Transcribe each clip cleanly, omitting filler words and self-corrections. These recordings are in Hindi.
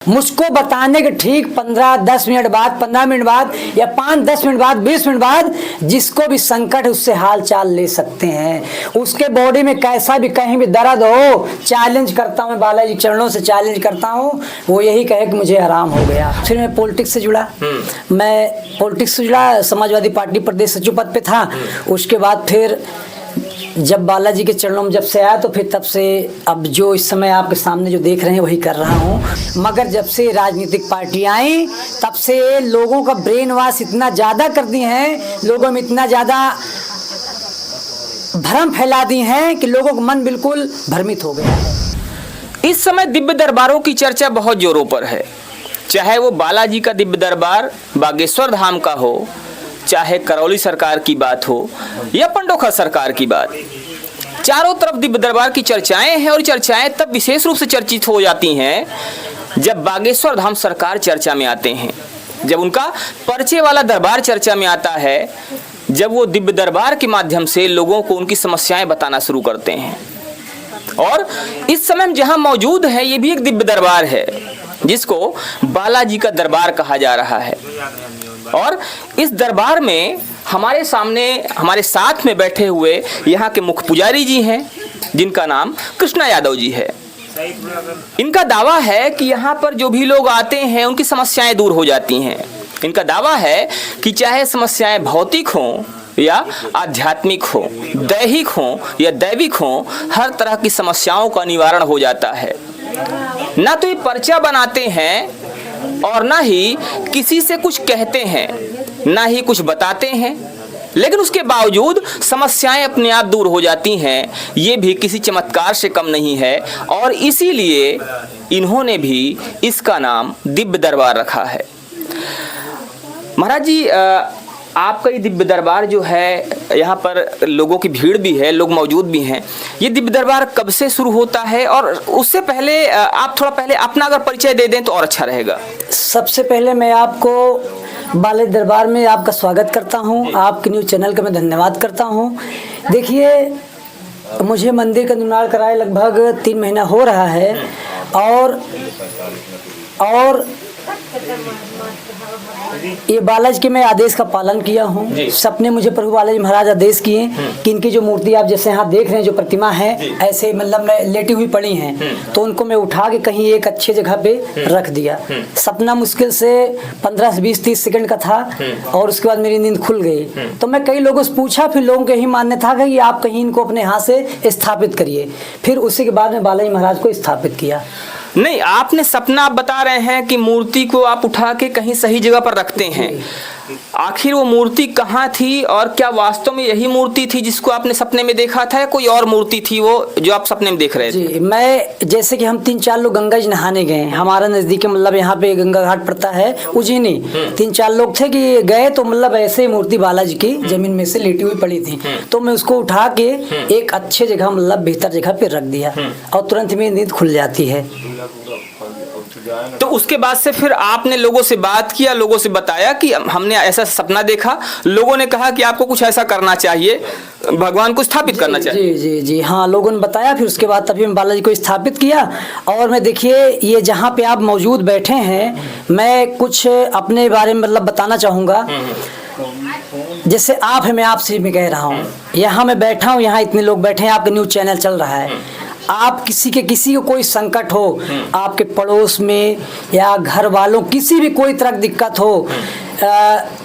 मुझको बताने के ठीक 15-10 मिनट बाद, 15 मिनट बाद या 5-10 मिनट बाद, 20 मिनट बाद जिसको भी संकट है उससे हाल चाल ले सकते हैं। उसके बॉडी में कैसा भी कहीं भी दर्द हो, चैलेंज करता हूँ, बालाजी चरणों से चैलेंज करता हूँ, वो यही कहे कि मुझे आराम हो गया। फिर मैं पॉलिटिक्स से जुड़ा, समाजवादी पार्टी प्रदेश सचिव पद पे था। उसके बाद फिर जब बालाजी के चरणों में जब से आया तो फिर तब से अब जो इस समय आपके सामने जो देख रहे हैं वही कर रहा हूँ। मगर जब से राजनीतिक पार्टी आई तब से लोगों का ब्रेन वॉश इतना ज़्यादा कर दी हैं, लोगों में इतना ज़्यादा भ्रम फैला दी हैं कि लोगों का मन बिल्कुल भ्रमित हो गया है। इस समय दिव्य दरबारों की चर्चा बहुत जोरों पर है, चाहे वो बालाजी का दिव्य दरबार बागेश्वर धाम का हो, चाहे करौली सरकार की बात हो या पंडोखा सरकार की बात। चारों तरफ दिव्य दरबार की चर्चाएं हैं और चर्चाएं तब विशेष रूप से चर्चित हो जाती हैं जब बागेश्वर धाम सरकार चर्चा में आते हैं, जब उनका पर्चे वाला दरबार चर्चा में आता है, जब वो दिव्य दरबार के माध्यम से लोगों को उनकी समस्याएं बताना शुरू करते हैं। और इस समय हम जहां मौजूद हैं ये भी एक दिव्य दरबार है जिसको बालाजी का दरबार कहा जा रहा है। और इस दरबार में हमारे सामने हमारे साथ में बैठे हुए यहाँ के मुख्य पुजारी जी हैं जिनका नाम कृष्णा यादव जी है। इनका दावा है कि यहाँ पर जो भी लोग आते हैं उनकी समस्याएं दूर हो जाती हैं। इनका दावा है कि चाहे समस्याएं भौतिक हों या आध्यात्मिक हो, दैहिक हो या दैविक हो, हर तरह की समस्याओं का निवारण हो जाता है। ना तो ये पर्चा बनाते हैं और ना ही किसी से कुछ कहते हैं, ना ही कुछ बताते हैं, लेकिन उसके बावजूद समस्याएं अपने आप दूर हो जाती हैं। ये भी किसी चमत्कार से कम नहीं है और इसीलिए इन्होंने भी इसका नाम दिव्य दरबार रखा है। महाराज जी, आपका ये दिव्य दरबार जो है, यहाँ पर लोगों की भीड़ भी है, लोग मौजूद भी हैं। ये दिव्य दरबार कब से शुरू होता है और उससे पहले आप थोड़ा पहले अपना अगर परिचय दे दें तो और अच्छा रहेगा। सबसे पहले मैं आपको बालाजी दरबार में आपका स्वागत करता हूँ, आपके न्यूज़ चैनल का मैं धन्यवाद करता हूँ। देखिए, मुझे मंदिर का निर्माण कराए लगभग 3 महीना हो रहा है और ये बालाजी के मैं आदेश का पालन किया हूँ। सबने मुझे प्रभु बालाजी महाराज आदेश किए कि इनकी जो मूर्ति आप जैसे यहाँ देख रहे हैं, जो प्रतिमा है, ऐसे मतलब मैं लेटी हुई पड़ी हैं, तो उनको मैं उठा के कहीं एक अच्छी जगह पे रख दिया। सपना मुश्किल से 15 से 20-30 सेकंड का था और उसके बाद मेरी नींद खुल गई। तो मैं कई लोगों से पूछा, फिर लोगों के यही मानना था कि आप कहीं इनको अपने हाथ से स्थापित करिए। फिर उसी के बाद में बालाजी महाराज को स्थापित किया। नहीं, आपने सपना, आप बता रहे हैं कि मूर्ति को आप उठा के कहीं सही जगह पर रखते हैं। आखिर वो मूर्ति कहाँ थी और क्या वास्तव में यही मूर्ति थी जिसको आपने सपने में देखा था या कोई और मूर्ति थी वो जो आप सपने में देख रहे थे? जी, मैं जैसे कि हम 3-4 लोग गंगा जी नहाने गए, हमारा नजदीक मतलब यहाँ पे गंगा घाट पड़ता है उज्जैनी। 3-4 लोग थे कि गए तो मतलब ऐसे ही मूर्ति बालाजी की जमीन में से लेटी हुई पड़ी थी, तो मैं उसको उठा के एक अच्छे जगह मतलब बेहतर जगह पे रख दिया और तुरंत मेरी नींद खुल जाती है। तो उसके बाद से फिर आपने लोगों से बात किया, लोगों से बताया कि हमने ऐसा सपना देखा, लोगों ने कहा कि आपको कुछ ऐसा करना चाहिए, भगवान को स्थापित करना चाहिए। जी जी जी हाँ, लोगों ने बताया। फिर उसके बाद तभी मैं बालाजी को स्थापित किया। और मैं देखिए, ये जहाँ पे आप मौजूद बैठे हैं, मैं कुछ अपने बारे में मतलब बताना चाहूँगा। जैसे आप है, मैं आपसे भी कह रहा हूँ, यहाँ मैं बैठा हूँ, यहाँ इतने लोग बैठे हैं, आपका न्यूज़ चैनल चल रहा है। आप किसी को कोई संकट हो, आपके पड़ोस में या घर वालों किसी भी कोई तरह की दिक्कत हो,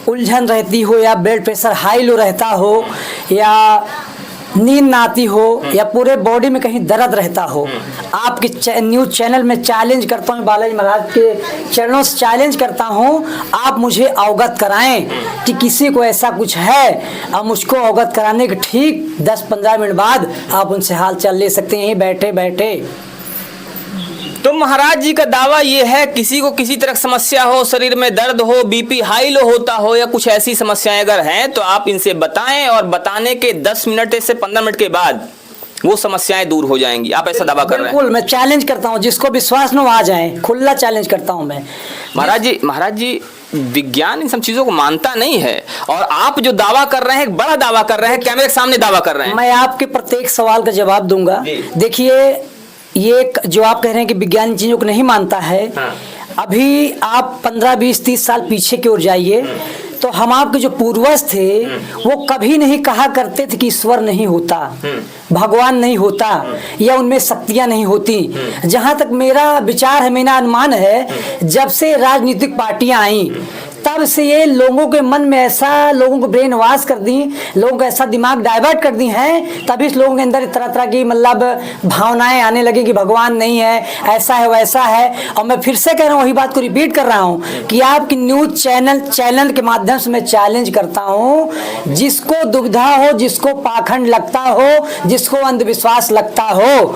उलझन रहती हो या ब्लड प्रेशर हाई लो रहता हो या नींद ना आती हो या पूरे बॉडी में कहीं दर्द रहता हो, आपके न्यूज़ चैनल में चैलेंज करता हूँ, बालाजी महाराज के चरणों से चैलेंज करता हूँ, आप मुझे अवगत कराएं कि किसी को ऐसा कुछ है। अब मुझको अवगत कराने के ठीक 10-15 मिनट बाद आप उनसे हाल चाल ले सकते हैं यहीं बैठे बैठे। तो महाराज जी का दावा ये है, किसी को किसी तरह समस्या हो, शरीर में दर्द हो, बीपी हाई लो होता हो या कुछ ऐसी समस्याएं अगर हैं तो आप इनसे बताएं और बताने के 10 मिनट से 15 मिनट के बाद वो समस्याएं दूर हो जाएंगी। आप ऐसा दावा कर रहे हैं? बिल्कुल, मैं चैलेंज करता हूँ, जिसको विश्वास न आ जाए, खुला चैलेंज करता हूँ मैं। महाराज जी विज्ञान इन सब चीजों को मानता नहीं है और आप जो दावा कर रहे हैं, बड़ा दावा कर रहे हैं, कैमरे के सामने दावा कर रहे हैं। मैं आपके प्रत्येक सवाल का जवाब दूंगा। देखिए, ये जो आप कह रहे हैं कि विज्ञान इन चीजों को नहीं मानता है, अभी आप 15, 20, 30 साल पीछे की ओर जाइए तो हम आपके जो पूर्वज थे वो कभी नहीं कहा करते थे कि ईश्वर नहीं होता, भगवान नहीं होता या उनमें शक्तियां नहीं होती। जहां तक मेरा विचार है, मेरा अनुमान है, जब से राजनीतिक पार्टियां आई तब से ये लोगों के मन में ऐसा, लोगों को ब्रेन वॉश कर दी, लोगों का ऐसा दिमाग डाइवर्ट कर दी हैं, तभी इस लोगों के अंदर तरह तरह की मतलब भावनाएं आने लगी कि भगवान नहीं है, ऐसा है वैसा है। और मैं फिर से कह रहा हूँ, वही बात को रिपीट कर रहा हूँ कि आपकी न्यूज चैनल के माध्यम से मैं चैलेंज करता हूँ, जिसको दुविधा हो, जिसको पाखंड लगता हो, जिसको अंधविश्वास लगता हो,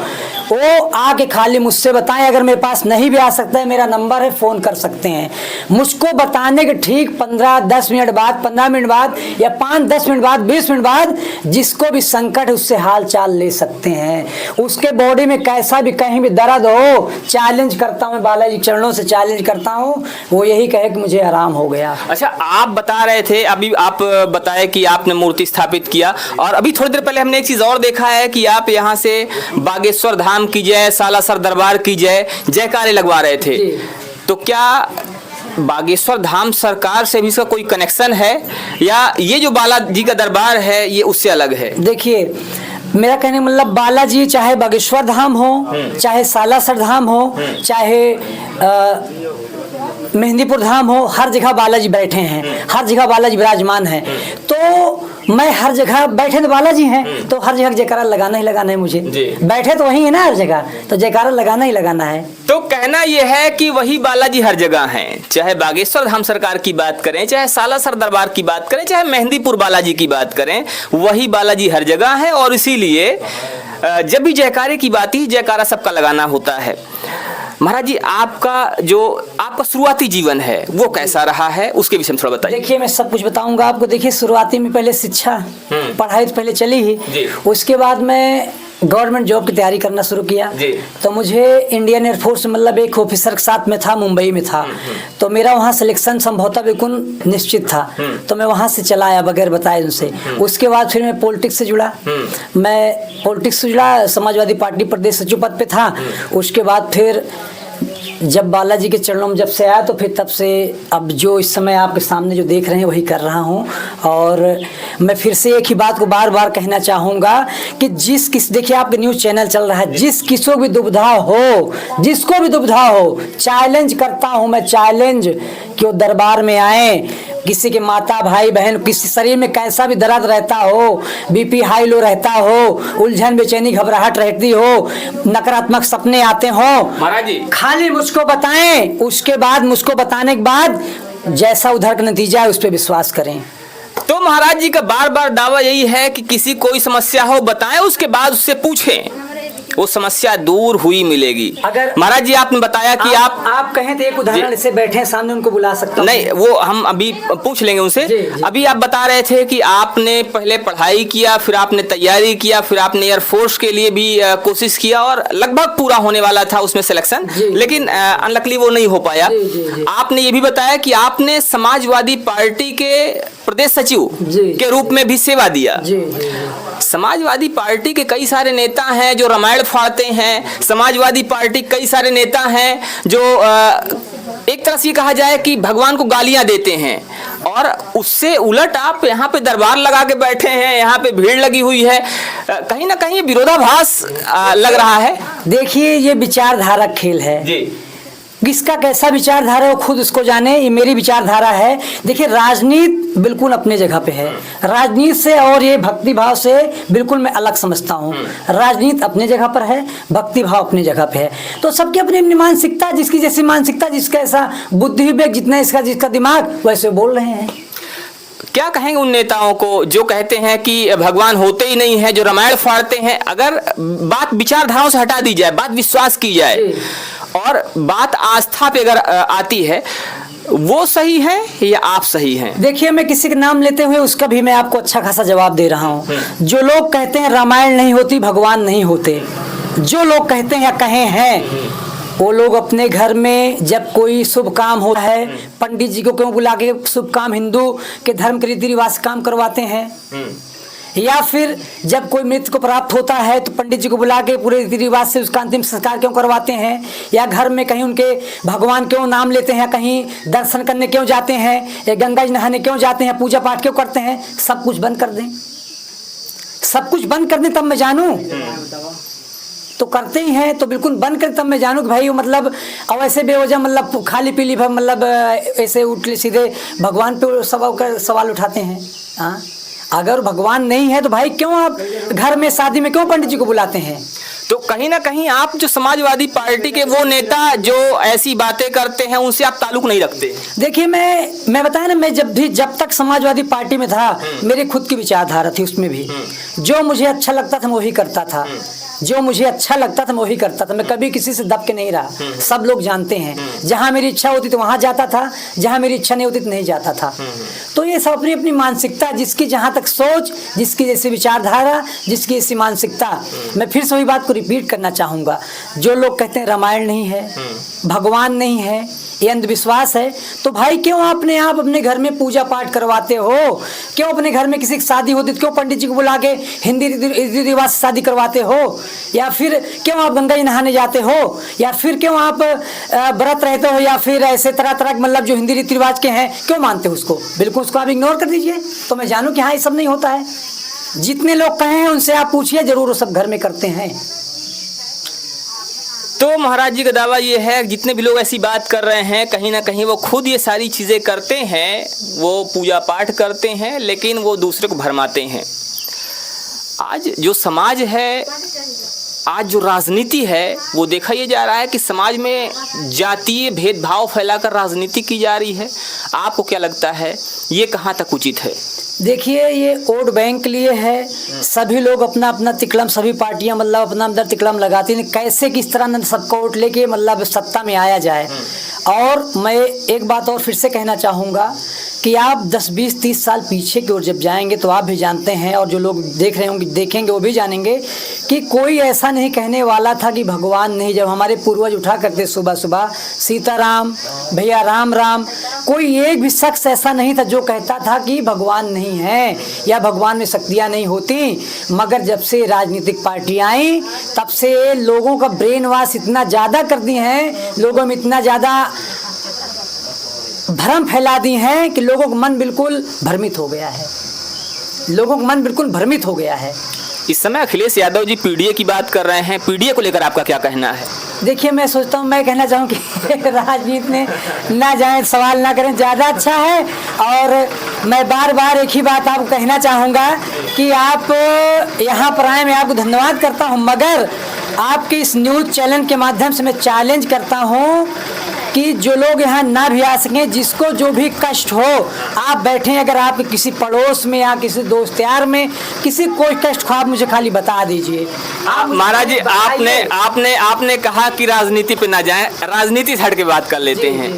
वो आके खाली मुझसे बताएं। अगर मेरे पास नहीं भी आ सकता है, मेरा नंबर है, फोन कर सकते हैं। मुझको बताने के ठीक 15-10 मिनट बाद, 15 मिनट बाद या 5-10 मिनट बाद, 20 मिनट बाद जिसको भी संकट है उससे हाल चाल ले सकते हैं। उसके बॉडी में कैसा भी कहीं भी दर्द हो, चैलेंज करता हूँ, बालाजी चरणों से चैलेंज करता हूँ, वो यही कहे कि मुझे आराम हो गया। अच्छा, आप बता रहे थे, अभी आप बताए कि आपने मूर्ति स्थापित किया, और अभी थोड़ी देर पहले हमने एक चीज और देखा है कि आप यहाँ से बागेश्वर धाम की जय, सालासर दरबार की जय, जयकारे लगवा रहे थे। तो क्या बागेश्वर धाम सरकार से भी इसका कोई कनेक्शन है, या ये जो बालाजी का दरबार है ये उससे अलग है? देखिए, मेरा कहने का मतलब, बालाजी चाहे बागेश्वर धाम हो, चाहे सालासर धाम हो, चाहे मेहंदीपुर धाम हो, हर जगह बालाजी बैठे हैं, हर जगह बालाजी विराजमान है। तो मैं हर जगह, बैठे तो बालाजी हैं तो हर जगह जयकारा लगाना ही लगाना है मुझे। बैठे तो वही है ना हर जगह, तो जयकारा लगाना ही लगाना है। तो कहना यह है कि वही बालाजी हर जगह हैं, चाहे बागेश्वर धाम सरकार की बात करें, चाहे सालासर दरबार की बात करें, चाहे मेहंदीपुर बालाजी की बात करें, वही बालाजी हर जगह है। और इसीलिए जब भी जयकारे की बात ही, जयकारा सबका लगाना होता है। महाराज जी, आपका शुरुआती जीवन है वो कैसा रहा है, उसके विषय में थोड़ा बताइए। देखिए, मैं सब कुछ बताऊंगा आपको। देखिए, शुरुआती में पहले शिक्षा, पढ़ाई तो पहले चली ही, उसके बाद मैं गवर्नमेंट जॉब की तैयारी करना शुरू किया। तो मुझे इंडियन एयरफोर्स, मतलब एक ऑफिसर के साथ में था, मुंबई में था, तो मेरा वहाँ सिलेक्शन संभवतः बिल्कुल निश्चित था। तो मैं वहाँ से चला आया बगैर बताए उनसे। उसके बाद फिर मैं पॉलिटिक्स से जुड़ा, समाजवादी पार्टी प्रदेश सचिव पद पे था। उसके बाद फिर जब बालाजी के चरणों में जब से आया, तो फिर तब से अब जो इस समय आपके सामने जो देख रहे हैं वही कर रहा हूं। और मैं फिर से एक ही बात को बार बार कहना चाहूँगा कि देखिए, आपका न्यूज़ चैनल चल रहा है, जिसको भी दुविधा हो, चैलेंज करता हूं मैं, चैलेंज कि वो दरबार में आए। किसी के माता, भाई, बहन, किसी शरीर में कैसा भी दर्द रहता हो, बीपी हाई लो रहता हो, उलझन, बेचैनी, घबराहट रहती हो, नकारात्मक सपने आते हो, महाराज जी खाली मुझको बताएं। उसके बाद मुझको बताने के बाद जैसा उधर का नतीजा है उस पर विश्वास करें। तो महाराज जी का बार बार दावा यही है कि किसी कोई समस्या हो बताएं, उसके बाद उससे पूछें, वो समस्या दूर हुई मिलेगी। अगर महाराज जी आपने बताया कि आप कहें तो एक उदाहरण से बैठे सामने, उनको बुला सकता हूं। नहीं, वो हम अभी पूछ लेंगे उनसे। अभी आप बता रहे थे कि आपने पहले पढ़ाई किया, फिर आपने तैयारी किया, फिर आपने एयरफोर्स के लिए भी कोशिश किया, और लगभग पूरा होने वाला था उसमें सिलेक्शन, लेकिन अनलकली वो नहीं हो पाया। आपने ये भी बताया कि आपने समाजवादी पार्टी के प्रदेश सचिव के रूप में भी सेवा दिया। समाजवादी पार्टी के कई सारे नेता हैं जो रामायण फाड़ते हैं, समाजवादी पार्टी कई सारे नेता हैं जो एक तरह से कहा जाए कि भगवान को गालियां देते हैं, और उससे उलट आप यहाँ पे दरबार लगा के बैठे हैं, यहाँ पे भीड़ लगी हुई है। कहीं ना कहीं ये विरोधाभास लग रहा है। देखिए, ये विचारधारा खेल है जी। किसका कैसा विचारधारा है वो खुद उसको जाने, ये मेरी विचारधारा है। देखिए, राजनीति बिल्कुल अपने जगह पे है, राजनीति से और ये भक्ति भाव से बिल्कुल मैं अलग समझता हूँ। राजनीति अपने जगह पर है, भक्ति भाव अपनी जगह पे है। तो सबकी अपनी अपनी मानसिकता, जिसकी जैसी मानसिकता, जिसका ऐसा बुद्धि विवेक, जितना जिसका दिमाग, वैसे बोल रहे हैं। क्या कहेंगे उन नेताओं को जो कहते हैं कि भगवान होते ही नहीं है, जो रामायण फाड़ते हैं? अगर बात विचारधाराओं से हटा दी जाए, बात विश्वास की जाए और बात आस्था पे अगर आती है, वो सही है या आप सही हैं? देखिए, मैं किसी का नाम लेते हुए उसका भी मैं आपको अच्छा खासा जवाब दे रहा हूँ। जो लोग कहते हैं रामायण नहीं होती, भगवान नहीं होते, जो लोग कहते हैं या कहे हैं, वो लोग अपने घर में जब कोई शुभ काम होता है, पंडित जी को क्यों बुला के शुभ काम, हिंदू के धर्म के रीति रिवाज काम करवाते हैं? या फिर जब कोई मृत्यु को प्राप्त होता है तो पंडित जी को बुला के पूरे रीति रिवाज से उसका अंतिम संस्कार क्यों करवाते हैं, या घर में कहीं उनके भगवान क्यों नाम लेते हैं, कहीं दर्शन करने क्यों जाते हैं, या गंगा जी नहाने क्यों जाते हैं, पूजा पाठ क्यों करते हैं, सब कुछ बंद कर दें, सब कुछ बंद कर दें तब मैं जानूं। तो करते ही हैं, तो बिल्कुल बंद कर तब मैं जानूं कि भाई वो मतलब अब ऐसे बेवजह मतलब खाली पीली मतलब ऐसे उठ सीधे भगवान पे सवाल उठाते हैं। हाँ, अगर भगवान नहीं है तो भाई क्यों आप घर में शादी में क्यों पंडित जी को बुलाते हैं। तो कहीं ना कहीं आप जो समाजवादी पार्टी के वो नेता जो ऐसी बातें करते हैं उनसे आप ताल्लुक नहीं रखते। देखिए मैं बताया ना, मैं जब तक समाजवादी पार्टी में था मेरी खुद की विचारधारा थी, उसमें भी जो मुझे अच्छा लगता था मैं वही करता था, जो मुझे अच्छा लगता था मैं वही करता था। मैं कभी किसी से दब के नहीं रहा, सब लोग जानते हैं। जहां मेरी इच्छा होती तो वहां जाता था, जहां मेरी इच्छा नहीं होती तो नहीं जाता था। तो ये सब अपनी अपनी मानसिकता, जिसकी जहां तक सोच, जिसकी जैसी विचारधारा, जिसकी जैसी मानसिकता। मैं फिर से वही बात को रिपीट करना चाहूंगा, जो लोग कहते हैं रामायण नहीं है, भगवान नहीं है, ये अंधविश्वास है, तो भाई क्यों अपने आप अपने घर में पूजा पाठ करवाते हो, क्यों अपने घर में किसी की शादी होती तो क्यों पंडित जी को बुला के हिंदी रीति रिवाज से शादी करवाते हो, या फिर क्यों आप गंगा जी नहाने जाते हो, या फिर क्यों आप व्रत रहते हो, या फिर ऐसे तरह तरह मतलब जो हिंदी रीति रिवाज के हैं क्यों मानते हो उसको, बिल्कुल उसको आप इग्नोर कर दीजिए। तो मैं जानूं कि हाँ ये सब नहीं होता है। जितने लोग कहे हैं उनसे आप पूछिए, जरूर वो सब घर में करते हैं। तो महाराज जी का दावा ये है जितने भी लोग ऐसी बात कर रहे हैं कहीं ना कहीं वो खुद ये सारी चीज़ें करते हैं, वो पूजा पाठ करते हैं, लेकिन वो दूसरे को भरमाते हैं। आज जो समाज है, आज जो राजनीति है, वो देखा ये जा रहा है कि समाज में जातीय भेदभाव फैलाकर राजनीति की जा रही है। आपको क्या लगता है ये कहाँ तक उचित है? देखिए, ये वोट बैंक के लिए है। सभी लोग अपना अपना तिकलम, सभी पार्टियां मतलब अपना अंदर तिकलम लगाती हैं कैसे किस तरह सबका वोट लेके मतलब सत्ता में आया जाए। और मैं एक बात और फिर से कहना चाहूँगा कि आप 10, 20, 30 साल पीछे की ओर जब जाएंगे तो आप भी जानते हैं, और जो लोग देख रहे होंगे देखेंगे वो भी जानेंगे कि कोई ऐसा नहीं कहने वाला था कि भगवान नहीं। जब हमारे पूर्वज उठा करते सुबह सुबह सीताराम भैया राम राम, कोई एक भी शख्स ऐसा नहीं था जो कहता था कि भगवान नहीं है या भगवान में शक्तियाँ नहीं होती। मगर जब से राजनीतिक पार्टियाँ आई तब से लोगों का ब्रेन वॉश इतना ज़्यादा कर दी हैं, लोगों में इतना ज़्यादा भ्रम फैला दी हैं कि लोगों का मन बिल्कुल भ्रमित हो गया है, लोगों का मन बिल्कुल भ्रमित हो गया है। इस समय अखिलेश यादव जी पीडीए की बात कर रहे हैं, पीडीए को लेकर आपका क्या कहना है? देखिए, मैं सोचता हूँ, मैं कहना चाहूँ कि राजनीति में ना जाएं, सवाल ना करें, ज़्यादा अच्छा है। और मैं बार बार एक ही बात आपको कहना चाहूँगा कि आप यहाँ पर आए, मैं आपको धन्यवाद करता हूँ। मगर आपके इस न्यूज़ चैनल के माध्यम से मैं चैलेंज करता हूँ कि जो लोग यहाँ ना भी आ सकें, जिसको जो भी कष्ट हो, आप बैठे, अगर आप किसी पड़ोस में या किसी दोस्त यार में किसी कोई कष्ट हो, आप मुझे खाली बता दीजिए। आप महाराज जी, आपने कहा कि राजनीति पे ना जाएं, राजनीति से हट के बात कर लेते हैं।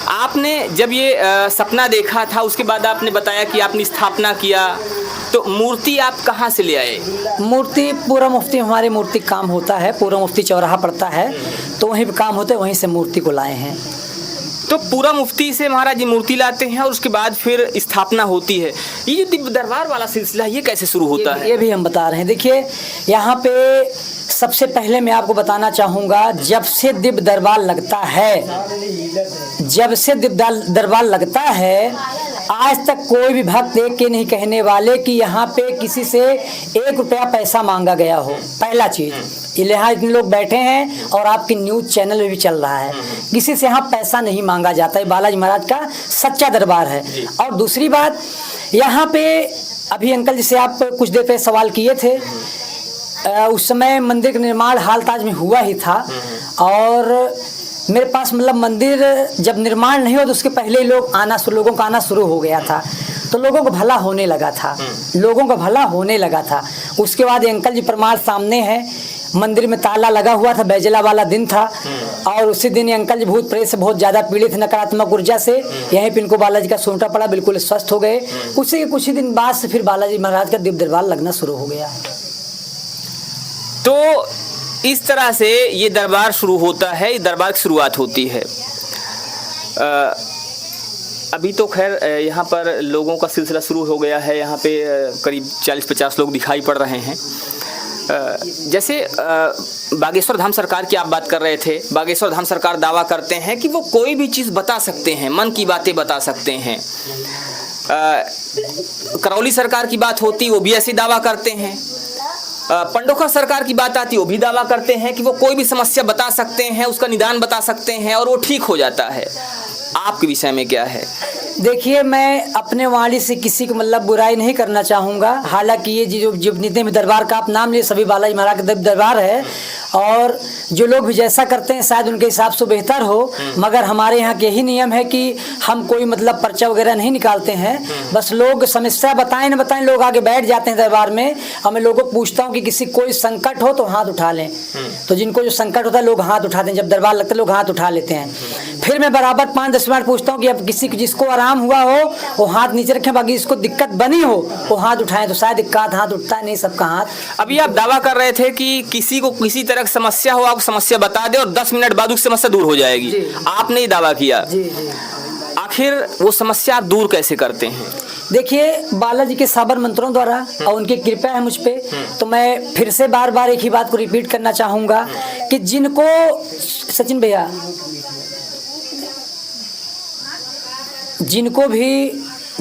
आपने जब ये सपना देखा था उसके बाद आपने बताया कि आपने स्थापना किया, तो मूर्ति आप कहाँ से ले आए? मूर्ति पूरा मुफ्ती, हमारे मूर्ति काम होता है, पूरा मुफ्ती चौराहा पड़ता है तो वहीं पे काम होता है, वहीं से मूर्ति को लाए हैं। तो पूरा मुफ्ती से महाराज जी मूर्ति लाते हैं और उसके बाद फिर स्थापना होती है। ये जो दिव्य दरबार वाला सिलसिला ये कैसे शुरू होता है? ये भी हम बता रहे हैं। देखिए, यहाँ पे सबसे पहले मैं आपको बताना चाहूँगा, जब से दिव्य दरबार लगता है, जब से दिव्य दरबार लगता है, आज तक कोई भी भक्त देख के नहीं कहने वाले कि यहाँ पे किसी से 1 रुपया पैसा मांगा गया हो। पहला चीज़, यहाँ इतने लोग बैठे हैं और आपकी न्यूज़ चैनल में भी चल रहा है, किसी से यहाँ पैसा नहीं मांगा जाता है। बालाजी महाराज का सच्चा दरबार है। और दूसरी बात, यहाँ पे अभी अंकल जिसे आप कुछ देर पहले सवाल किए थे, उस समय मंदिर का निर्माण हाल ताज में हुआ ही था। और मेरे पास मतलब मंदिर जब निर्माण नहीं हुआ तो उसके पहले ही लोगों का आना शुरू हो गया था, तो लोगों को भला होने लगा था, लोगों का भला होने लगा था। उसके बाद अंकल जी प्रमाण सामने है, मंदिर में ताला लगा हुआ था, बैजला वाला दिन था, और उसी दिन अंकल जी भूत प्रेत से बहुत ज़्यादा पीड़ित, नकारात्मक ऊर्जा से, यहीं पे इनको बालाजी का सूंटा पड़ा, बिल्कुल स्वस्थ हो गए। उसी के कुछ ही दिन बाद से फिर बालाजी महाराज का दिव्य दरबार लगना शुरू हो गया। तो इस तरह से ये दरबार शुरू होता है, ये दरबार की शुरुआत होती है। अभी तो खैर यहाँ पर लोगों का सिलसिला शुरू हो गया है। यहाँ पे करीब 40-50 लोग दिखाई पड़ रहे हैं। जैसे बागेश्वर धाम सरकार की आप बात कर रहे थे, बागेश्वर धाम सरकार दावा करते हैं कि वो कोई भी चीज़ बता सकते हैं, मन की बातें बता सकते हैं। करौली सरकार की बात होती वो भी ऐसी दावा करते हैं। पंडोखा सरकार की बात आती वो भी दावा करते हैं कि वो कोई भी समस्या बता सकते हैं, उसका निदान बता सकते हैं और वो ठीक हो जाता है। आपके विषय में क्या है? देखिए, मैं अपने वाणी से किसी को मतलब बुराई नहीं करना चाहूँगा। हालांकि ये जो जितने भी दरबार का आप नाम लिए सभी बालाजी महाराज का दरबार है और जो लोग भी जैसा करते हैं शायद उनके हिसाब से बेहतर हो, मगर हमारे यहाँ के यही नियम है कि हम कोई मतलब पर्चा वगैरह नहीं निकालते हैं। बस लोग समस्या बताएं न बताएं, लोग आगे बैठ जाते हैं दरबार में। और मैं लोगों को पूछता हूँ कि किसी कोई संकट हो तो हाथ उठा लें। तो जिनको जो संकट होता है लोग हाथ उठाते हैं, जब दरबार लगता है लोग हाथ उठा लेते हैं। फिर मैं बराबर 5-10 मिनट पूछता हूँ कि अब किसी को जिसको आराम हुआ हो वो हाथ नीचे रखें, बाकी जिसको दिक्कत बनी हो वो हाथ उठाएं। तो शायद एक आध हाथ उठता है, नहीं सबका हाथ। अभी आप दावा कर रहे थे कि किसी को किसी तरह की समस्या हो, आप समस्या बता दे और 10 मिनट बाद उस समस्या दूर हो जाएगी। आपने ये दावा किया। जी जी। आखिर वो समस्या आप दूर कैसे करते हैं? देखिए, बालाजी के साबर मंत्रों द्वारा और उनकी कृपा है मुझ पे। तो मैं फिर से बार बार एक ही बात को रिपीट करना चाहूँगा कि जिनको, सचिन भैया, जिनको भी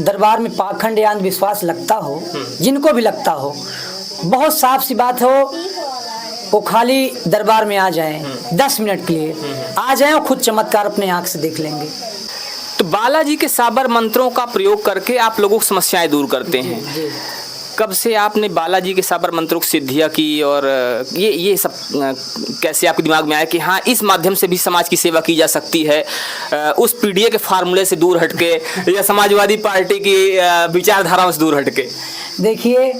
दरबार में पाखंड या अंधविश्वास लगता हो, जिनको भी लगता हो, बहुत साफ सी बात हो, वो खाली दरबार में आ जाएं, 10 मिनट के लिए आ जाएं और खुद चमत्कार अपने आंख से देख लेंगे। तो बालाजी के साबर मंत्रों का प्रयोग करके आप लोगों की समस्याएं दूर करते हैं। जी। कब से आपने बालाजी के साबर मंत्रों की सिद्धियाँ की और ये सब कैसे आपके दिमाग में आया कि हाँ इस माध्यम से भी समाज की सेवा की जा सकती है, उस पीडीए के फार्मूले से दूर हटके या समाजवादी पार्टी की विचारधाराओं से दूर हटके? देखिए,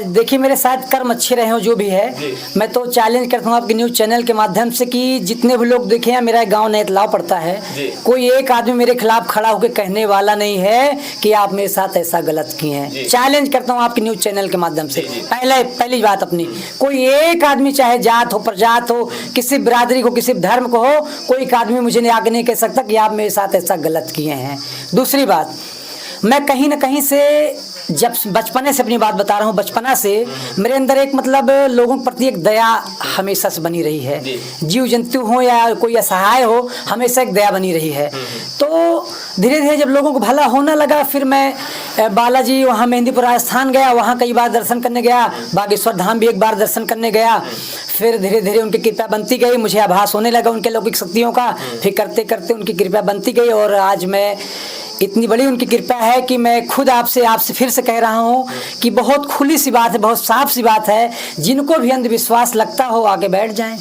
देखिए मेरे साथ कर्म अच्छे रहे हो जो भी है, मैं तो चैलेंज करता हूँ आपके न्यूज़ चैनल के माध्यम से कि जितने भी लोग देखे हैं, मेरा गांव नेतलाव पड़ता है, कोई एक आदमी मेरे खिलाफ खड़ा होकर कहने वाला नहीं है कि आप मेरे साथ ऐसा गलत किए हैं। चैलेंज करता हूँ आपके न्यूज़ चैनल के माध्यम से। पहली बात अपनी, कोई एक आदमी चाहे जात हो, प्रजात हो, किसी बिरादरी को, किसी धर्म को हो, कोई एक आदमी मुझे आगे नहीं कह सकता कि आप मेरे साथ ऐसा गलत किए हैं। दूसरी बात, मैं कहीं ना कहीं से जब बचपने से अपनी बात बता रहा हूँ, बचपना से मेरे अंदर एक मतलब लोगों के प्रति एक दया हमेशा से बनी रही है। जीव जंतु हो या कोई असहाय हो, हमेशा एक दया बनी रही है। तो धीरे धीरे जब लोगों को भला होने लगा, फिर मैं बालाजी वहाँ मेहंदीपुर राजस्थान गया, वहाँ कई बार दर्शन करने गया, बागेश्वर धाम भी एक बार दर्शन करने गया। फिर धीरे धीरे उनकी कृपा बनती गई, मुझे आभास होने लगा उनके लौकिक शक्तियों का। फिर करते करते उनकी कृपा बनती गई और आज मैं, इतनी बड़ी उनकी कृपा है कि मैं खुद आपसे फिर से कह रहा हूँ कि बहुत खुली सी बात है, बहुत साफ सी बात है, जिनको भी अंधविश्वास लगता हो आगे बैठ जाएं।